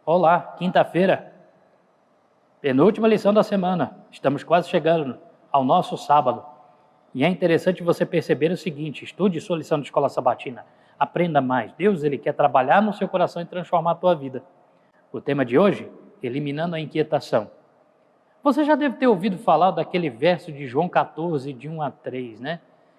Olá, quinta-feira, penúltima lição da semana. Estamos quase chegando ao nosso sábado. E é interessante você perceber o seguinte: estude sua lição de escola sabatina. Aprenda mais. Deus, Ele quer trabalhar no seu coração e transformar a tua vida. O tema de hoje, eliminando a inquietação. Você já deve ter ouvido falar daquele verso de João 14, de 1 a 3, né?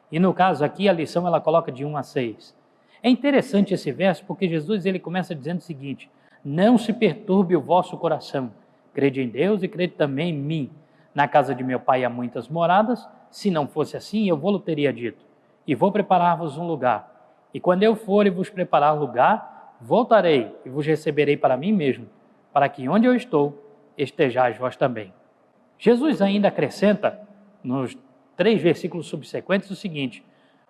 E no caso aqui, a lição ela coloca de 1 a 6. É interessante esse verso porque Jesus ele começa dizendo o seguinte: não se perturbe o vosso coração. Crede em Deus e crede também em mim. Na casa de meu pai há muitas moradas. Se não fosse assim, eu vou-lhe teria dito. E vou preparar-vos um lugar. E quando eu for e vos preparar lugar, voltarei e vos receberei para mim mesmo, para que onde eu estou, estejais vós também. Jesus ainda acrescenta, nos 3 versículos subsequentes, o seguinte: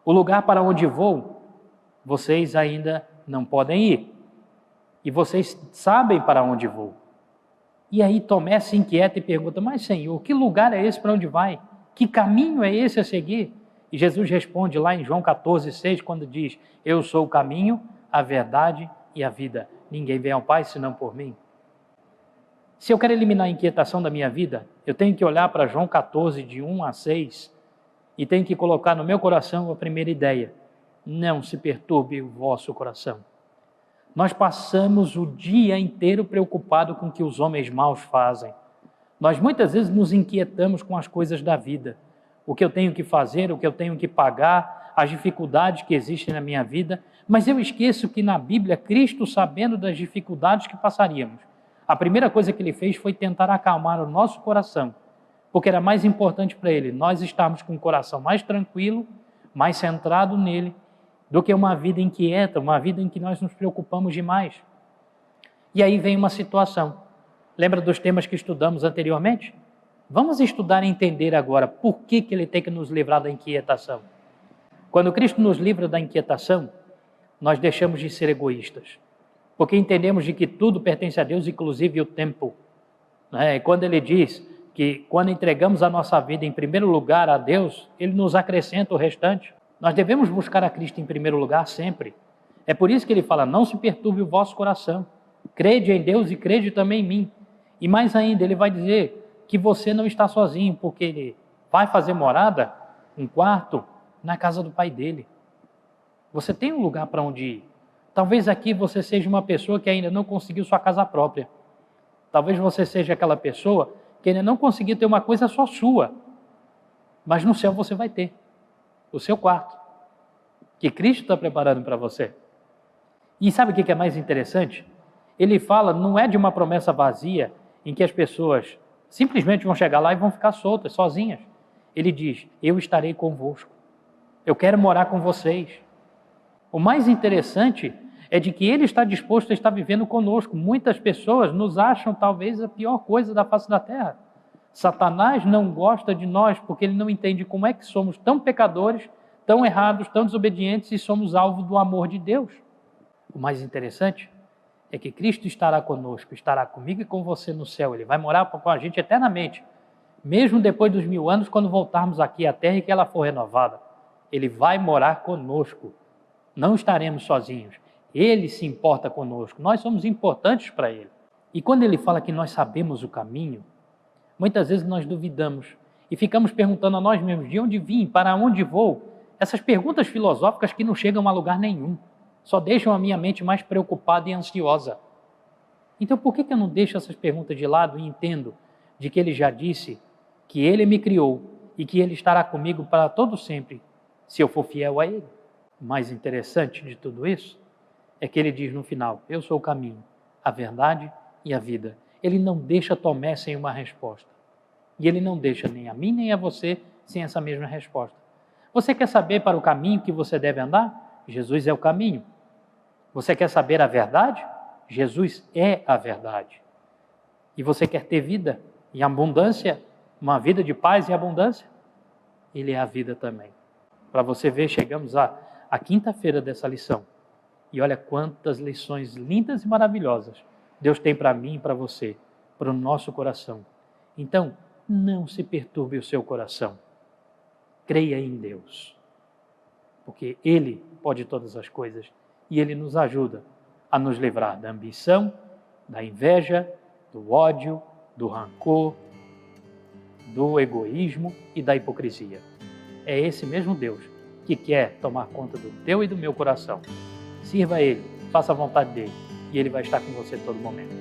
o lugar para onde vou, vocês ainda não podem ir. E vocês sabem para onde vou. E aí Tomé se inquieta e pergunta: mas Senhor, que lugar é esse para onde vai? Que caminho é esse a seguir? E Jesus responde lá em João 14, 6, quando diz: eu sou o caminho, a verdade e a vida. Ninguém vem ao Pai senão por mim. Se eu quero eliminar a inquietação da minha vida, eu tenho que olhar para João 14, de 1 a 6, e tenho que colocar no meu coração a primeira ideia: não se perturbe o vosso coração. Nós passamos o dia inteiro preocupados com o que os homens maus fazem. Nós muitas vezes nos inquietamos com as coisas da vida. O que eu tenho que fazer, o que eu tenho que pagar, as dificuldades que existem na minha vida. Mas eu esqueço que na Bíblia, Cristo, sabendo das dificuldades que passaríamos, a primeira coisa que Ele fez foi tentar acalmar o nosso coração. Porque era mais importante para Ele nós estarmos com o coração mais tranquilo, mais centrado nele, do que uma vida inquieta, uma vida em que nós nos preocupamos demais. E aí vem uma situação. Lembra dos temas que estudamos anteriormente? Vamos estudar e entender agora por que Ele tem que nos livrar da inquietação. Quando Cristo nos livra da inquietação, nós deixamos de ser egoístas, porque entendemos de que tudo pertence a Deus, inclusive o tempo. Quando Ele diz que quando entregamos a nossa vida em primeiro lugar a Deus, Ele nos acrescenta o restante. Nós devemos buscar a Cristo em primeiro lugar sempre. É por isso que Ele fala: não se perturbe o vosso coração. Crede em Deus e crede também em mim. E mais ainda, Ele vai dizer que você não está sozinho, porque Ele vai fazer morada, um quarto, na casa do Pai dele. Você tem um lugar para onde ir. Talvez aqui você seja uma pessoa que ainda não conseguiu sua casa própria. Talvez você seja aquela pessoa que ainda não conseguiu ter uma coisa só sua. Mas no céu você vai ter o seu quarto, que Cristo está preparando para você. E sabe o que é mais interessante? Ele fala, não é de uma promessa vazia, em que as pessoas simplesmente vão chegar lá e vão ficar soltas, sozinhas. Ele diz: eu estarei convosco, eu quero morar com vocês. O mais interessante é de que Ele está disposto a estar vivendo conosco. Muitas pessoas nos acham talvez a pior coisa da face da terra. Satanás não gosta de nós porque ele não entende como é que somos tão pecadores, tão errados, tão desobedientes e somos alvo do amor de Deus. O mais interessante é que Cristo estará conosco, estará comigo e com você no céu. Ele vai morar com a gente eternamente, mesmo depois dos 1000 anos, quando voltarmos aqui à terra e que ela for renovada. Ele vai morar conosco. Não estaremos sozinhos. Ele se importa conosco. Nós somos importantes para Ele. E quando Ele fala que nós sabemos o caminho, muitas vezes nós duvidamos e ficamos perguntando a nós mesmos: de onde vim, para onde vou? Essas perguntas filosóficas que não chegam a lugar nenhum, só deixam a minha mente mais preocupada e ansiosa. Então por que eu não deixo essas perguntas de lado e entendo de que Ele já disse que Ele me criou e que Ele estará comigo para todo sempre, se eu for fiel a Ele? O mais interessante de tudo isso é que Ele diz no final: eu sou o caminho, a verdade e a vida. Ele não deixa Tomé sem uma resposta. E Ele não deixa nem a mim nem a você sem essa mesma resposta. Você quer saber para o caminho que você deve andar? Jesus é o caminho. Você quer saber a verdade? Jesus é a verdade. E você quer ter vida em abundância, uma vida de paz e abundância? Ele é a vida também. Para você ver, chegamos à quinta-feira dessa lição. E olha quantas lições lindas e maravilhosas Deus tem para mim e para você, para o nosso coração. Então, não se perturbe o seu coração. Creia em Deus, porque Ele pode todas as coisas e Ele nos ajuda a nos livrar da ambição, da inveja, do ódio, do rancor, do egoísmo e da hipocrisia. É esse mesmo Deus que quer tomar conta do teu e do meu coração. Sirva a Ele, faça a vontade dEle e Ele vai estar com você todo momento.